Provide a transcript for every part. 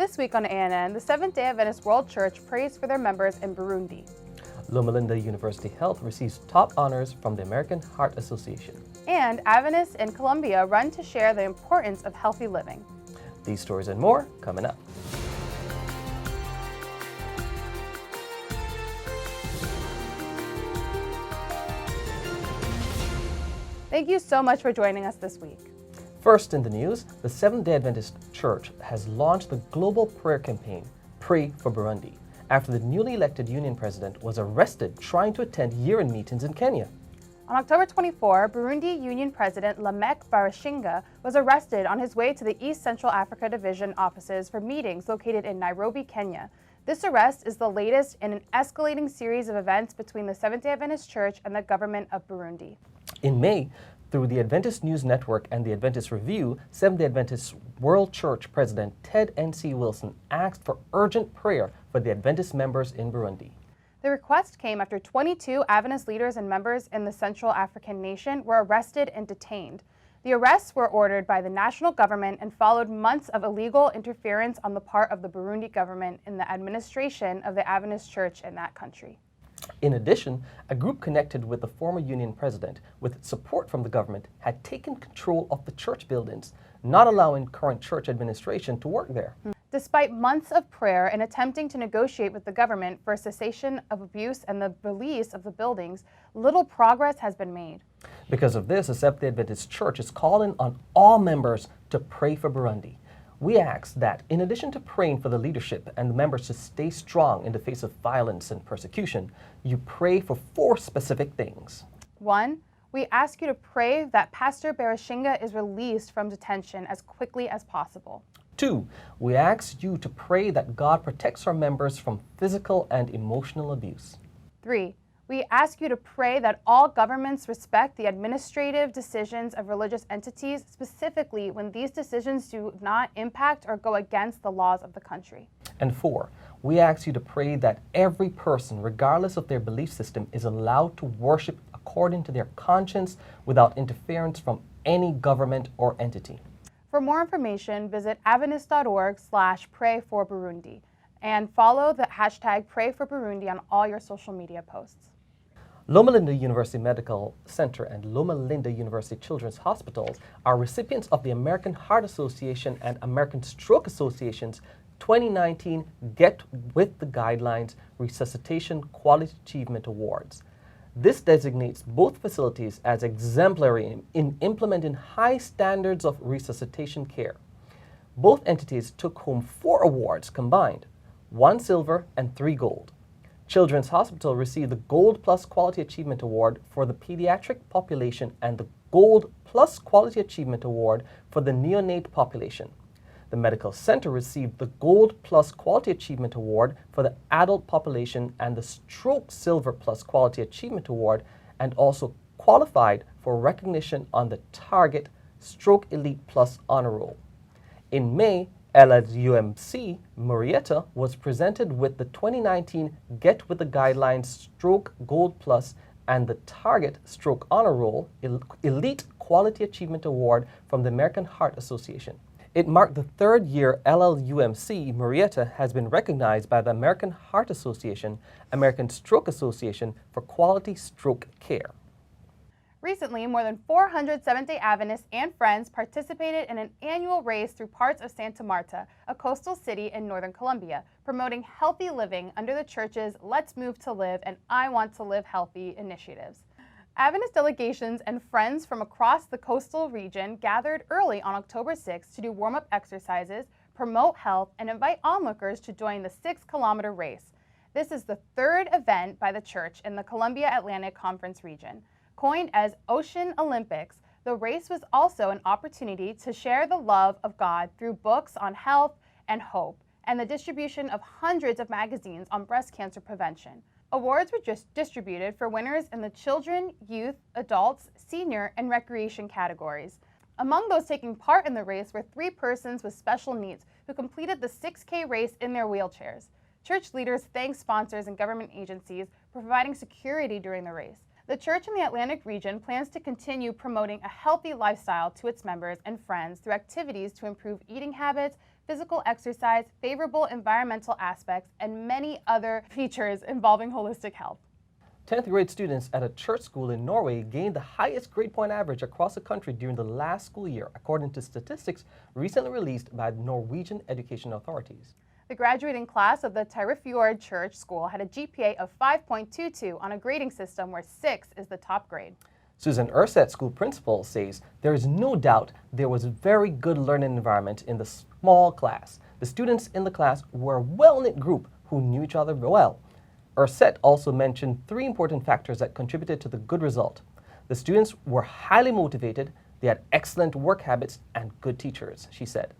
This week on ANN, the Seventh-day Adventist World Church prays for their members in Burundi. Loma Linda University Health receives top honors from the American Heart Association. And Adventists in Colombia run to share the importance of healthy living. These stories and more coming up. Thank you so much for joining us this week. First in the news, the Seventh-day Adventist Church has launched the global prayer campaign, Pray for Burundi, after the newly elected union president was arrested trying to attend year-end meetings in Kenya. On October 24, Burundi Union President Lamek Barashinga was arrested on his way to the East Central Africa Division offices for meetings located in Nairobi, Kenya. This arrest is the latest in an escalating series of events between the Seventh-day Adventist Church and the government of Burundi. In May, through the Adventist News Network and the Adventist Review, Seventh-day Adventist World Church President Ted N.C. Wilson asked for urgent prayer for the Adventist members in Burundi. The request came after 22 Adventist leaders and members in the Central African nation were arrested and detained. The arrests were ordered by the national government and followed months of illegal interference on the part of the Burundi government in the administration of the Adventist Church in that country. In addition, a group connected with the former union president, with support from the government, had taken control of the church buildings, not allowing current church administration to work there. Despite months of prayer and attempting to negotiate with the government for a cessation of abuse and the release of the buildings, little progress has been made. Because of this, the Seventh-day Adventist Church is calling on all members to pray for Burundi. We ask that, in addition to praying for the leadership and the members to stay strong in the face of violence and persecution, you pray for 4 specific things. 1. We ask you to pray that Pastor Barashinga is released from detention as quickly as possible. 2. We ask you to pray that God protects our members from physical and emotional abuse. 3. We ask you to pray that all governments respect the administrative decisions of religious entities, specifically when these decisions do not impact or go against the laws of the country. And 4, we ask you to pray that every person, regardless of their belief system, is allowed to worship according to their conscience without interference from any government or entity. For more information, visit adventist.org/prayforburundi and follow the hashtag #PrayForBurundi on all your social media posts. Loma Linda University Medical Center and Loma Linda University Children's Hospitals are recipients of the American Heart Association and American Stroke Association's 2019 Get With the Guidelines Resuscitation Quality Achievement Awards. This designates both facilities as exemplary in implementing high standards of resuscitation care. Both entities took home 4 awards combined, 1 silver and 3 gold. Children's Hospital received the Gold Plus Quality Achievement Award for the pediatric population and the Gold Plus Quality Achievement Award for the neonate population. The Medical Center received the Gold Plus Quality Achievement Award for the adult population and the Stroke Silver Plus Quality Achievement Award, and also qualified for recognition on the Target Stroke Elite Plus Honor Roll. In May, LUMC Murrieta was presented with the 2019 Get With the Guidelines Stroke Gold Plus and the Target Stroke Honor Roll Elite Quality Achievement Award from the American Heart Association. It marked the 3rd year LUMC Murrieta has been recognized by the American Heart Association, American Stroke Association for quality stroke care. Recently, more than 400 Seventh-day Adventists and friends participated in an annual race through parts of Santa Marta, a coastal city in northern Colombia, promoting healthy living under the church's Let's Move to Live and I Want to Live Healthy initiatives. Adventist delegations and friends from across the coastal region gathered early on October 6 to do warm-up exercises, promote health, and invite onlookers to join the 6-kilometer race. This is the 3rd event by the church in the Columbia Atlantic Conference region. Coined as Ocean Olympics, the race was also an opportunity to share the love of God through books on health and hope, and the distribution of hundreds of magazines on breast cancer prevention. Awards were just distributed for winners in the children, youth, adults, senior, and recreation categories. Among those taking part in the race were 3 persons with special needs who completed the 6K race in their wheelchairs. Church leaders thanked sponsors and government agencies for providing security during the race. The church in the Atlantic region plans to continue promoting a healthy lifestyle to its members and friends through activities to improve eating habits, physical exercise, favorable environmental aspects, and many other features involving holistic health. 10th grade students at a church school in Norway gained the highest grade point average across the country during the last school year, according to statistics recently released by the Norwegian education authorities. The graduating class of the Tyrifjord Church School had a GPA of 5.22 on a grading system where 6 is the top grade. Susan Urset, school principal, says there is no doubt there was a very good learning environment in the small class. The students in the class were a well-knit group who knew each other well. Urset also mentioned 3 important factors that contributed to the good result. The students were highly motivated, they had excellent work habits, and good teachers, she said.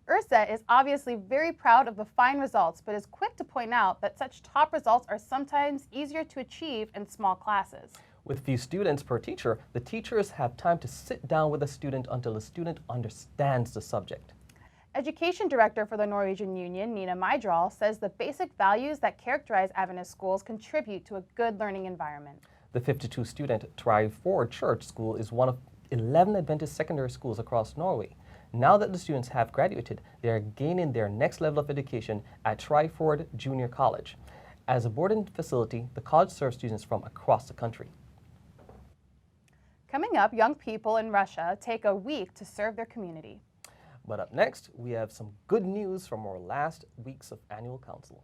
Urset is obviously very proud of the fine results, but is quick to point out that such top results are sometimes easier to achieve in small classes. With few students per teacher, the teachers have time to sit down with a student until the student understands the subject. Education Director for the Norwegian Union, Nina Mydral, says the basic values that characterize Adventist schools contribute to a good learning environment. The 52-student Tryford Church School is one of 11 Adventist secondary schools across Norway. Now that the students have graduated, they are gaining their next level of education at Tryford Junior College. As a boarding facility, the college serves students from across the country. Coming up, young people in Russia take a week to serve their community. But up next, we have some good news from our last weeks of annual council.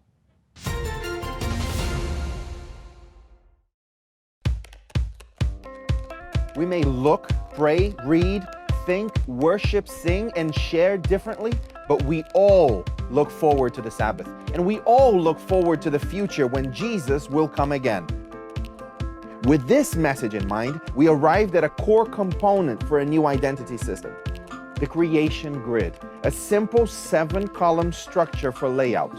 We may look, pray, read, think, worship, sing, and share differently, but we all look forward to the Sabbath. And we all look forward to the future when Jesus will come again. With this message in mind, we arrived at a core component for a new identity system. The creation grid, a simple 7-column structure for layout.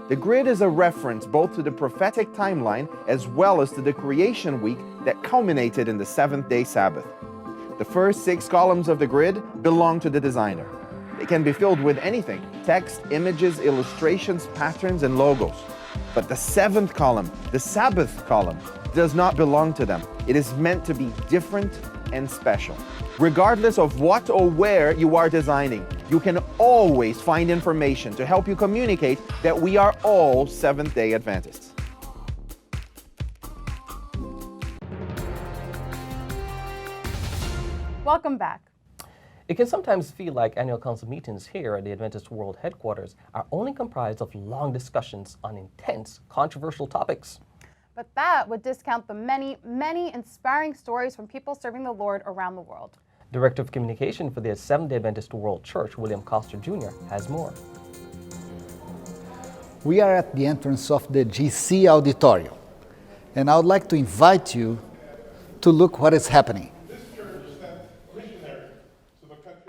The grid is a reference both to the prophetic timeline as well as to the creation week that culminated in the 7th-day Sabbath. The first 6 columns of the grid belong to the designer. It can be filled with anything: text, images, illustrations, patterns, and logos. But the 7th column, the Sabbath column, does not belong to them. It is meant to be different and special. Regardless of what or where you are designing, you can always find information to help you communicate that we are all Seventh-day Adventists. Welcome back. It can sometimes feel like annual council meetings here at the Adventist World Headquarters are only comprised of long discussions on intense, controversial topics. But that would discount the many, many inspiring stories from people serving the Lord around the world. Director of Communication for the Seventh-day Adventist World Church, William Coster Jr., has more. We are at the entrance of the GC Auditorium, and I would like to invite you to look what is happening.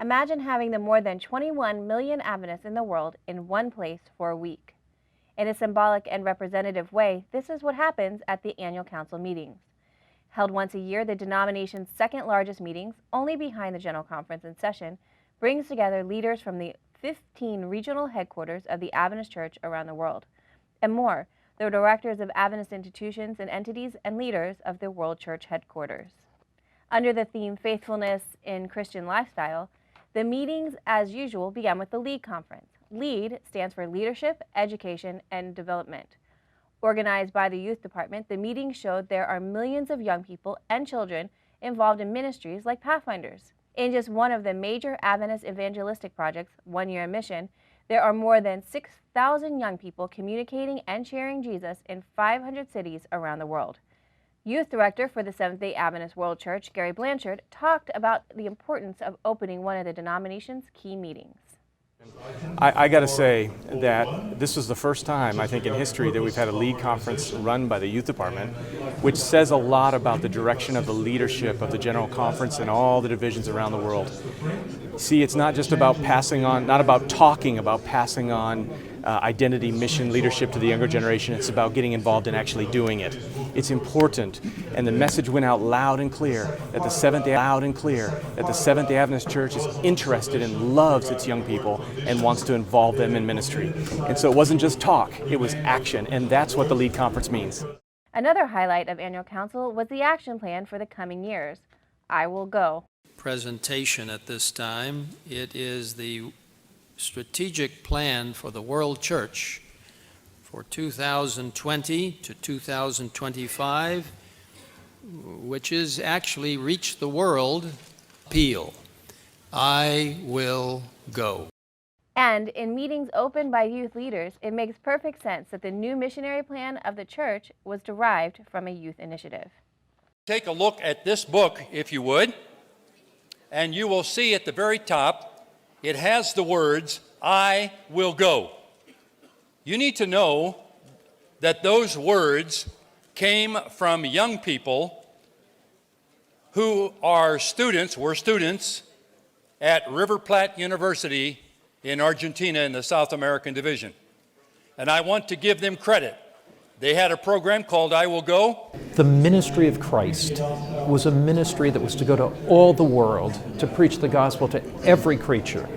Imagine having the more than 21 million Adventists in the world in one place for a week. In a symbolic and representative way, this is what happens at the annual council meetings. Held once a year, the denomination's second largest meetings, only behind the General Conference in session, brings together leaders from the 15 regional headquarters of the Adventist Church around the world, and more, the directors of Adventist institutions and entities and leaders of the World Church headquarters. Under the theme Faithfulness in Christian Lifestyle, the meetings, as usual, began with the LEAD conference. LEAD stands for Leadership, Education, and Development. Organized by the Youth Department, the meeting showed there are millions of young people and children involved in ministries like Pathfinders. In just one of the major Adventist evangelistic projects, 1 Year in Mission, there are more than 6,000 young people communicating and sharing Jesus in 500 cities around the world. Youth Director for the Seventh-day Adventist World Church, Gary Blanchard, talked about the importance of opening one of the denomination's key meetings. I got to say that this was the first time, I think, in history that we've had a lead conference run by the Youth Department, which says a lot about the direction of the leadership of the General Conference and all the divisions around the world. See, it's not just about passing on, not about talking about passing on identity, mission, leadership to the younger generation. It's about getting involved in actually doing it. It's important, and the message went out loud and clear that the Seventh-day Adventist Church is interested and loves its young people and wants to involve them in ministry. And so it wasn't just talk, it was action, and that's what the lead conference means. Another highlight of annual council was the action plan for the coming years. I will go. Presentation at this time. It is the strategic plan for the world church for 2020 to 2025, which is actually Reach the World appeal. I will go. And in meetings opened by youth leaders, it makes perfect sense that the new missionary plan of the church was derived from a youth initiative. Take a look at this book, if you would, and you will see at the very top, it has the words, I will go. You need to know that those words came from young people who were students at River Plate University in Argentina in the South American Division. And I want to give them credit. They had a program called I Will Go. The ministry of Christ was a ministry that was to go to all the world to preach the gospel to every creature.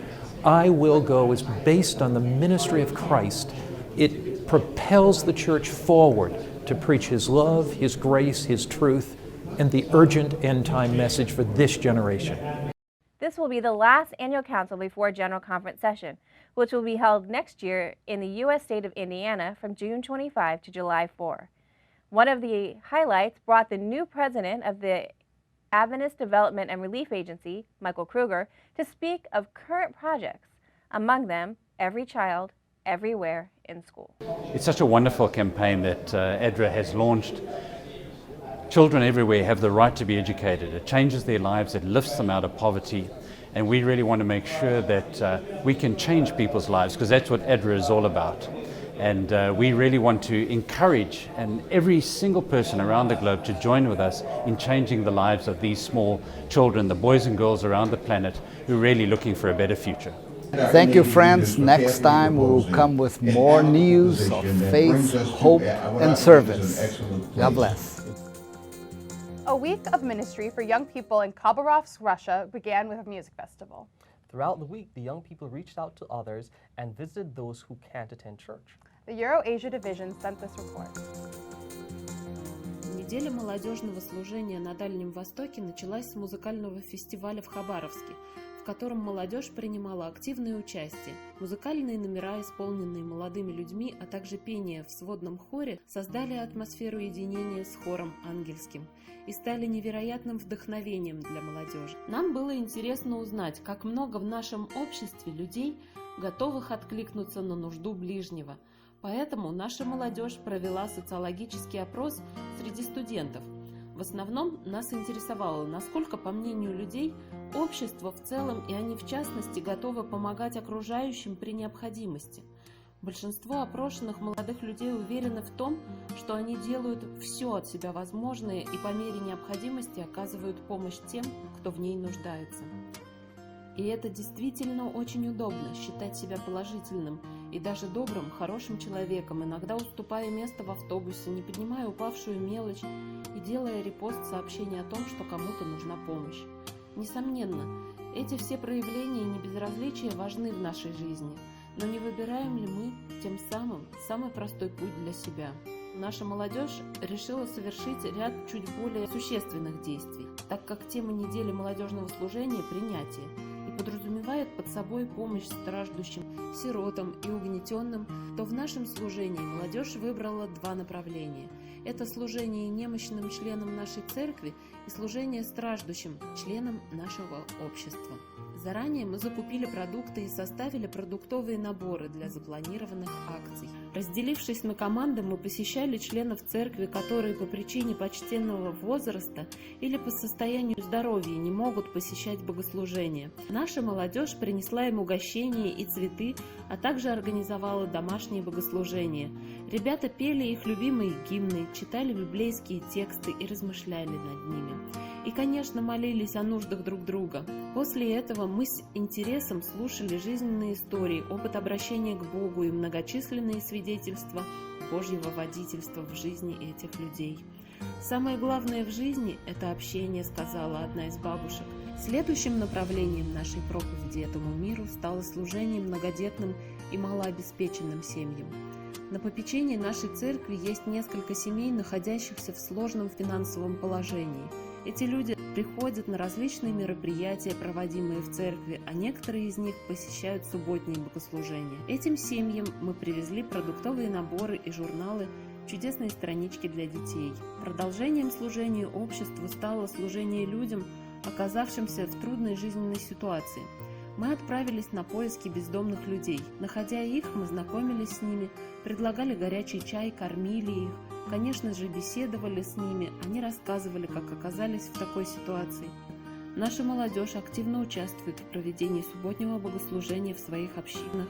I Will Go is based on the ministry of Christ. It propels the church forward to preach His love, His grace, His truth, and the urgent end-time message for this generation. This will be the last annual council before General Conference session, which will be held next year in the U.S. state of Indiana from June 25 to July 4. One of the highlights brought the new president of the Adventist Development and Relief Agency, Michael Kruger, to speak of current projects, among them Every Child, Everywhere in School. It's such a wonderful campaign that ADRA has launched. Children everywhere have the right to be educated. It changes their lives, it lifts them out of poverty, and we really want to make sure that we can change people's lives, because that's what ADRA is all about. And we really want to encourage every single person around the globe to join with us in changing the lives of these small children, the boys and girls around the planet who are really looking for a better future. Thank you, friends. Next time we will come with more news of faith, hope, and service. God bless. A week of ministry for young people in Khabarovsk, Russia began with a music festival. Throughout the week, the young people reached out to others and visited those who can't attend church. The Euro-Asia division sent this report. Неделя молодежного служения на Дальнем Востоке началась с музыкального фестиваля в Хабаровске, в котором молодежь принимала активное участие. Музыкальные номера, исполненные молодыми людьми, а также пение в сводном хоре, создали атмосферу единения с хором ангельским и стали невероятным вдохновением для молодежи. Нам было интересно узнать, как много в нашем обществе людей, готовых откликнуться на нужду ближнего. Поэтому наша молодежь провела социологический опрос среди студентов. В основном нас интересовало, насколько, по мнению людей, общество в целом и они в частности готовы помогать окружающим при необходимости. Большинство опрошенных молодых людей уверены в том, что они делают все от себя возможное и по мере необходимости оказывают помощь тем, кто в ней нуждается. И это действительно очень удобно, считать себя положительным и даже добрым, хорошим человеком, иногда уступая место в автобусе, не поднимая упавшую мелочь и делая репост сообщения о том, что кому-то нужна помощь. Несомненно, эти все проявления небезразличия важны в нашей жизни, но не выбираем ли мы тем самым самый простой путь для себя? Наша молодежь решила совершить ряд чуть более существенных действий, так как тема недели молодежного служения – принятие, и подразумевает под собой помощь страждущим, сиротам и угнетенным, то в нашем служении молодежь выбрала два направления. Это служение немощным членам нашей церкви и служение страждущим членам нашего общества. Заранее мы закупили продукты и составили продуктовые наборы для запланированных акций. Разделившись на команды, мы посещали членов церкви, которые по причине почтенного возраста или по состоянию здоровья не могут посещать богослужения. Наша молодежь принесла им угощения и цветы, а также организовала домашние богослужения. Ребята пели их любимые гимны, читали библейские тексты и размышляли над ними. И, конечно, молились о нуждах друг друга. После этого мы с интересом слушали жизненные истории, опыт обращения к Богу и многочисленные свидетельства Божьего водительства в жизни этих людей. «Самое главное в жизни – это общение», – сказала одна из бабушек. Следующим направлением нашей проповеди этому миру стало служение многодетным и малообеспеченным семьям. На попечении нашей церкви есть несколько семей, находящихся в сложном финансовом положении. Эти люди приходят на различные мероприятия, проводимые в церкви, а некоторые из них посещают субботние богослужения. Этим семьям мы привезли продуктовые наборы и журналы, чудесные странички для детей. Продолжением служения обществу стало служение людям, оказавшимся в трудной жизненной ситуации. Мы отправились на поиски бездомных людей. Находя их, мы знакомились с ними, предлагали горячий чай, кормили их, конечно же, беседовали с ними, они рассказывали, как оказались в такой ситуации. Наша молодежь активно участвует в проведении субботнего богослужения в своих общинах,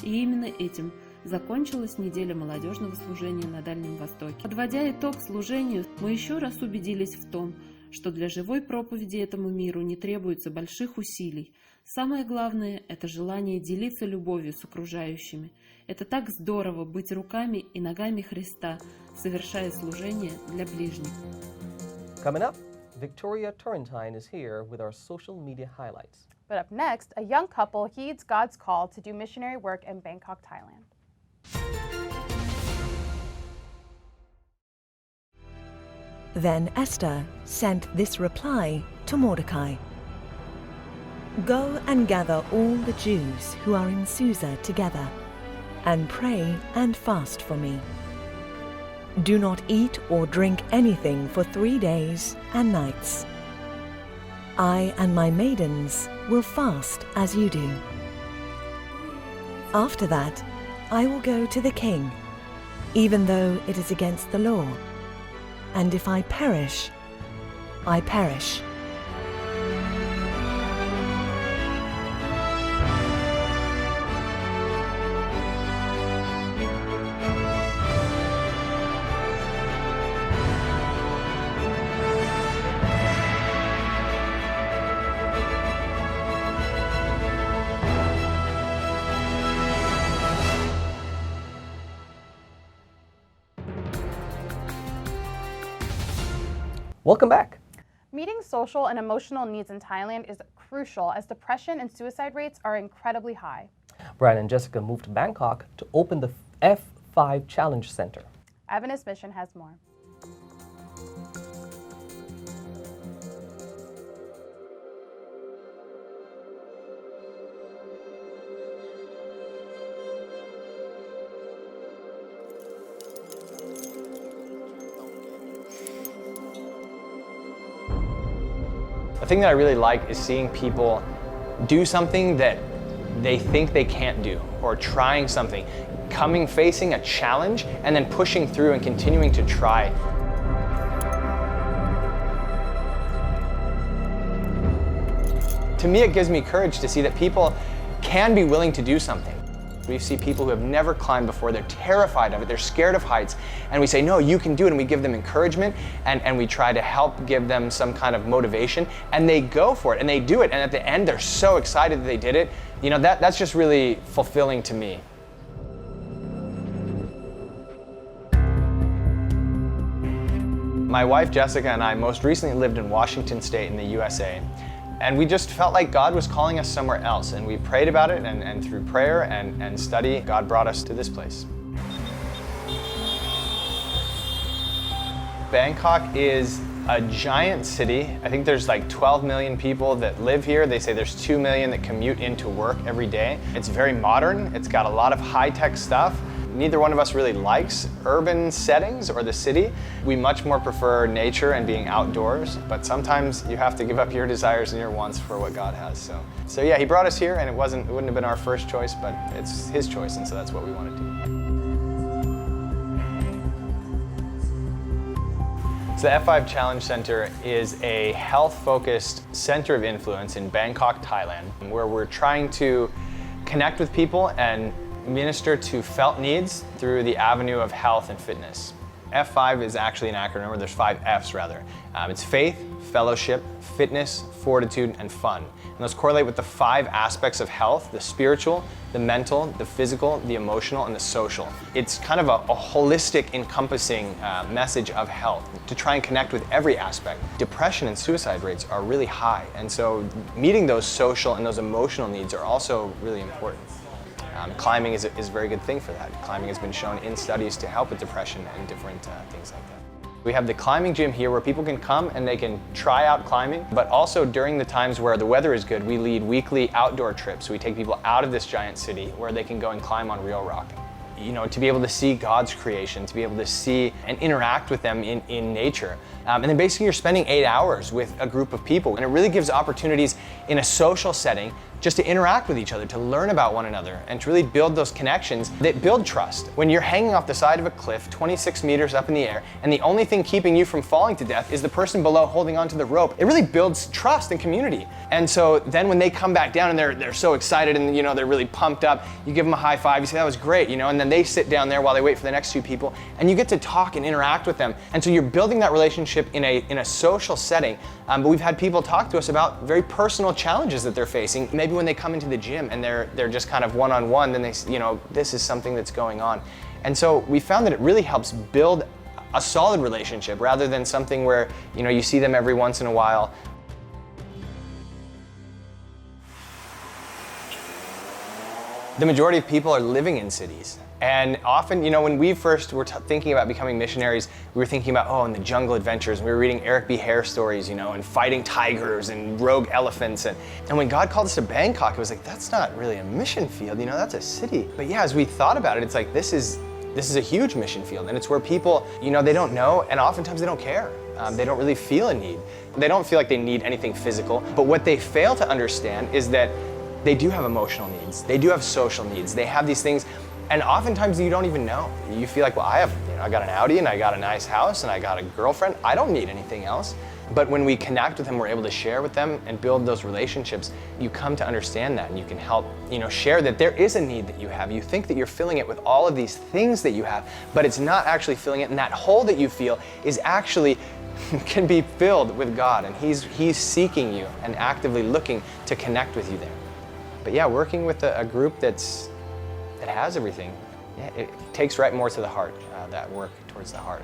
и именно этим закончилась неделя молодежного служения на Дальнем Востоке. Подводя итог служению, мы еще раз убедились в том, что для живой проповеди этому миру не требуется больших усилий. Самое главное – это желание делиться любовью с окружающими. Это так здорово быть руками и ногами Христа, совершая служение для ближних. Coming up, Victoria Turrentine is here with our social media highlights. But up next, a young couple heeds God's call to do missionary work in Bangkok, Thailand. Then Esther sent this reply to Mordecai. Go and gather all the Jews who are in Susa together, and pray and fast for me. Do not eat or drink anything for 3 days and nights. I and my maidens will fast as you do. After that, I will go to the king, even though it is against the law. And if I perish, I perish. Welcome back. Meeting social and emotional needs in Thailand is crucial as depression and suicide rates are incredibly high. Brian and Jessica moved to Bangkok to open the F5 Challenge Center. Adventist Mission has more. The thing that I really like is seeing people do something that they think they can't do, or trying something, facing a challenge, and then pushing through and continuing to try. To me, it gives me courage to see that people can be willing to do something. We see people who have never climbed before, they're terrified of it, they're scared of heights, and we say, no, you can do it, and we give them encouragement, and we try to help give them some kind of motivation, and they go for it, and they do it, and at the end, they're so excited that they did it. You know, that's just really fulfilling to me. My wife, Jessica, and I most recently lived in Washington State in the USA. And we just felt like God was calling us somewhere else, and we prayed about it, and through prayer and study, God brought us to this place. Bangkok is a giant city. I think there's like 12 million people that live here. They say there's 2 million that commute into work every day. It's very modern. It's got a lot of high-tech stuff. Neither one of us really likes urban settings or the city. We much more prefer nature and being outdoors, but sometimes you have to give up your desires and your wants for what God has. So yeah, He brought us here, and it wouldn't have been our first choice, but it's His choice, and so that's what we want to do. So the F5 Challenge Center is a health-focused center of influence in Bangkok, Thailand, where we're trying to connect with people and minister to felt needs through the avenue of health and fitness. F5 is actually an acronym, or there's 5 F's rather. It's faith, fellowship, fitness, fortitude, and fun. And those correlate with the 5 aspects of health: the spiritual, the mental, the physical, the emotional, and the social. It's kind of a holistic, encompassing message of health to try and connect with every aspect. Depression and suicide rates are really high, and so meeting those social and those emotional needs are also really important. Climbing is a very good thing for that. Climbing has been shown in studies to help with depression and different things like that. We have the climbing gym here where people can come and they can try out climbing, but also during the times where the weather is good, we lead weekly outdoor trips. We take people out of this giant city where they can go and climb on real rock. You know, to be able to see God's creation, to be able to see and interact with them in nature. And then basically you're spending 8 hours with a group of people, and it really gives opportunities in a social setting just to interact with each other, to learn about one another, and to really build those connections that build trust. When you're hanging off the side of a cliff 26 meters up in the air, and the only thing keeping you from falling to death is the person below holding onto the rope, it really builds trust and community. And so then when they come back down and they're so excited and, you know, they're really pumped up, you give them a high five, you say that was great, you know, and then they sit down there while they wait for the next two people, and you get to talk and interact with them. And so you're building that relationship in a social setting. But we've had people talk to us about very personal challenges that they're facing. Maybe when they come into the gym and they're just kind of one-on-one, then they, you know, this is something that's going on. And so we found that it really helps build a solid relationship rather than something where, you know, you see them every once in a while. The majority of people are living in cities. And often, you know, when we first were thinking about becoming missionaries, we were thinking about, oh, in the jungle adventures. We were reading Eric B. Hare stories, you know, and fighting tigers and rogue elephants. And when God called us to Bangkok, it was like, that's not really a mission field, you know, that's a city. But yeah, as we thought about it, it's like, this is a huge mission field. And it's where people, you know, they don't know, and oftentimes they don't care. They don't really feel a need. They don't feel like they need anything physical. But what they fail to understand is that they do have emotional needs. They do have social needs. They have these things. And oftentimes you don't even know. You feel like, well, I got an Audi and I got a nice house and I got a girlfriend. I don't need anything else. But when we connect with them, we're able to share with them and build those relationships. You come to understand that, and you can help, you know, share that there is a need that you have. You think that you're filling it with all of these things that you have, but it's not actually filling it. And that hole that you feel is actually can be filled with God, and He's seeking you and actively looking to connect with you there. But yeah, working with a group that has everything, yeah, it takes right more to the heart, that work towards the heart.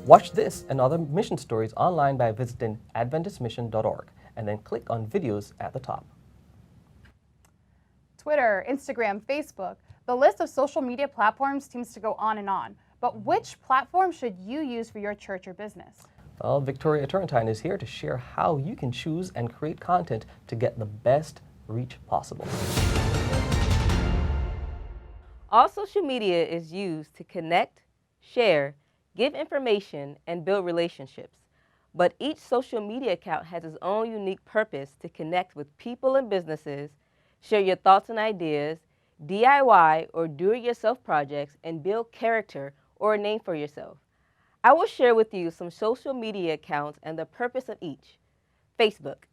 Watch this and other mission stories online by visiting adventistmission.org and then click on videos at the top. Twitter, Instagram, Facebook. The list of social media platforms seems to go on and on. But which platform should you use for your church or business? Well, Victoria Turrentine is here to share how you can choose and create content to get the best reach possible. All social media is used to connect, share, give information, and build relationships. But each social media account has its own unique purpose to connect with people and businesses, share your thoughts and ideas, DIY or do-it-yourself projects, and build character or a name for yourself. I will share with you some social media accounts and the purpose of each. Facebook.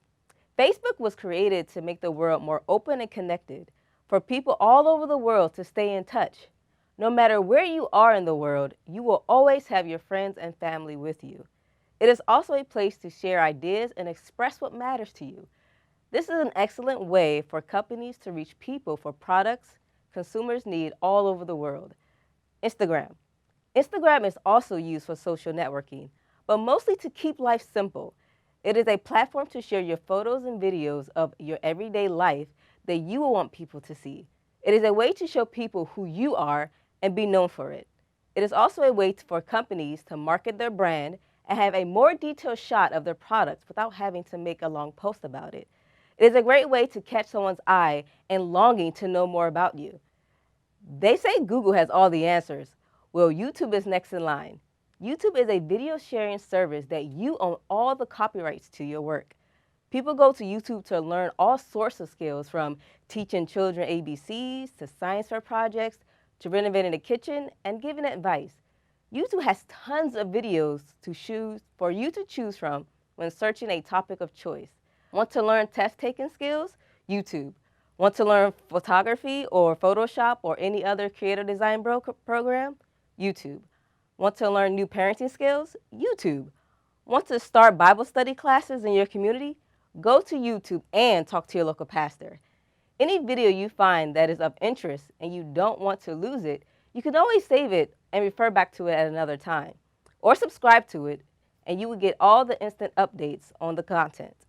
Facebook was created to make the world more open and connected, for people all over the world to stay in touch. No matter where you are in the world, you will always have your friends and family with you. It is also a place to share ideas and express what matters to you. This is an excellent way for companies to reach people for products consumers need all over the world. Instagram. Instagram is also used for social networking, but mostly to keep life simple. It is a platform to share your photos and videos of your everyday life that you will want people to see. It is a way to show people who you are and be known for it. It is also a way for companies to market their brand and have a more detailed shot of their products without having to make a long post about it. It is a great way to catch someone's eye and longing to know more about you. They say Google has all the answers. Well, YouTube is next in line. YouTube is a video sharing service that you own all the copyrights to your work. People go to YouTube to learn all sorts of skills, from teaching children ABCs to science fair projects to renovating a kitchen and giving advice. YouTube has tons of videos for you to choose from when searching a topic of choice. Want to learn test-taking skills? YouTube. Want to learn photography or Photoshop or any other creative design program? YouTube. Want to learn new parenting skills? YouTube. Want to start Bible study classes in your community? Go to YouTube and talk to your local pastor. Any video you find that is of interest and you don't want to lose it, you can always save it and refer back to it at another time. Or subscribe to it and you will get all the instant updates on the content.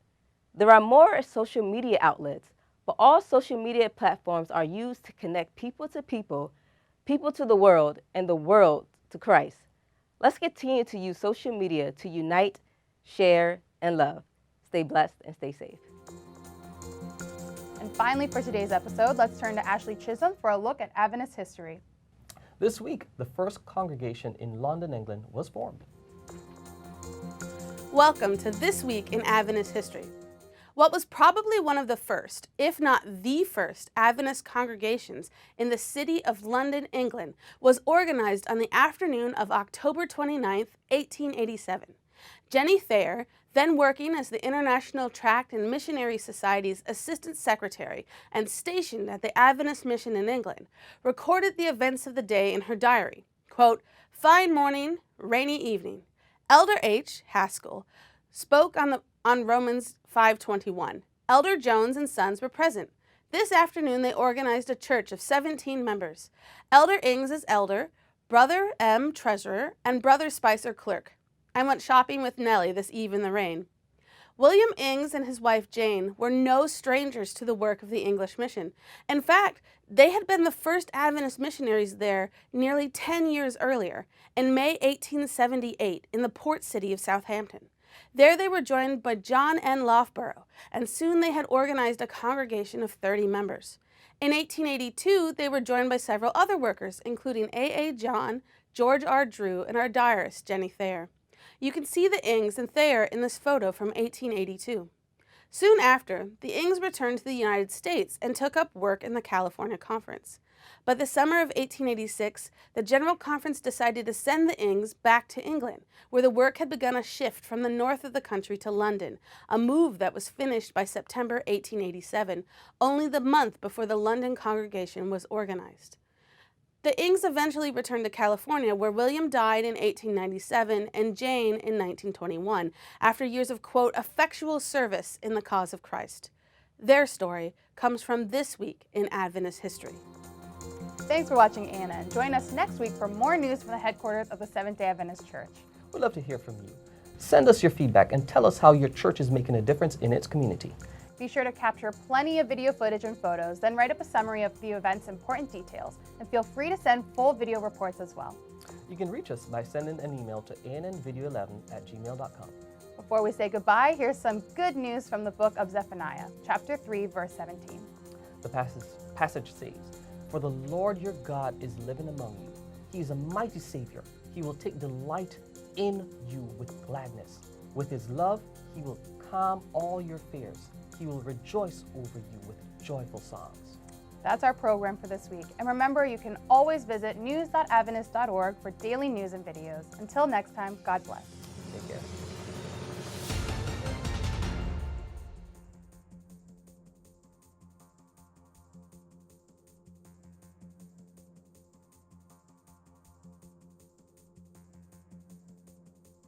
There are more social media outlets, but all social media platforms are used to connect people to people, people to the world, and the world to Christ. Let's continue to use social media to unite, share, and love. Stay blessed and stay safe. And finally, for today's episode, let's turn to Ashley Chisholm for a look at Adventist history. This week, the first congregation in London, England was formed. Welcome to This Week in Adventist History. What was probably one of the first, if not the first, Adventist congregations in the city of London, England, was organized on the afternoon of October 29, 1887. Jenny Thayer, then working as the International Tract and Missionary Society's Assistant Secretary and stationed at the Adventist Mission in England, recorded the events of the day in her diary. Quote, "Fine morning, rainy evening. Elder H. Haskell spoke on Romans 5:21. Elder Jones and sons were present. This afternoon they organized a church of 17 members. Elder Ings as elder, Brother M. treasurer, and Brother Spicer clerk. I went shopping with Nellie this eve in the rain." William Ings and his wife Jane were no strangers to the work of the English mission. In fact, they had been the first Adventist missionaries there nearly 10 years earlier, in May 1878, in the port city of Southampton. There they were joined by John N. Loughborough, and soon they had organized a congregation of 30 members. In 1882, they were joined by several other workers, including A. John, George R. Drew, and our diarist, Jenny Thayer. You can see the Ings and Thayer in this photo from 1882. Soon after, the Ings returned to the United States and took up work in the California Conference. By the summer of 1886, the General Conference decided to send the Ings back to England, where the work had begun a shift from the north of the country to London, a move that was finished by September 1887, only the month before the London congregation was organized. The Ings eventually returned to California, where William died in 1897 and Jane in 1921, after years of, quote, effectual service in the cause of Christ. Their story comes from This Week in Adventist History. Thanks for watching, Anna, and join us next week for more news from the headquarters of the Seventh-day Adventist Church. We'd love to hear from you. Send us your feedback and tell us how your church is making a difference in its community. Be sure to capture plenty of video footage and photos, then write up a summary of the event's important details, and feel free to send full video reports as well. You can reach us by sending an email to annvideo11@gmail.com. Before we say goodbye, here's some good news from the book of Zephaniah, chapter 3, verse 17. The passage says, "For the Lord your God is living among you. He is a mighty Savior. He will take delight in you with gladness. With his love, he will calm all your fears. He will rejoice over you with joyful songs." That's our program for this week. And remember, you can always visit news.adventist.org for daily news and videos. Until next time, God bless. Take care.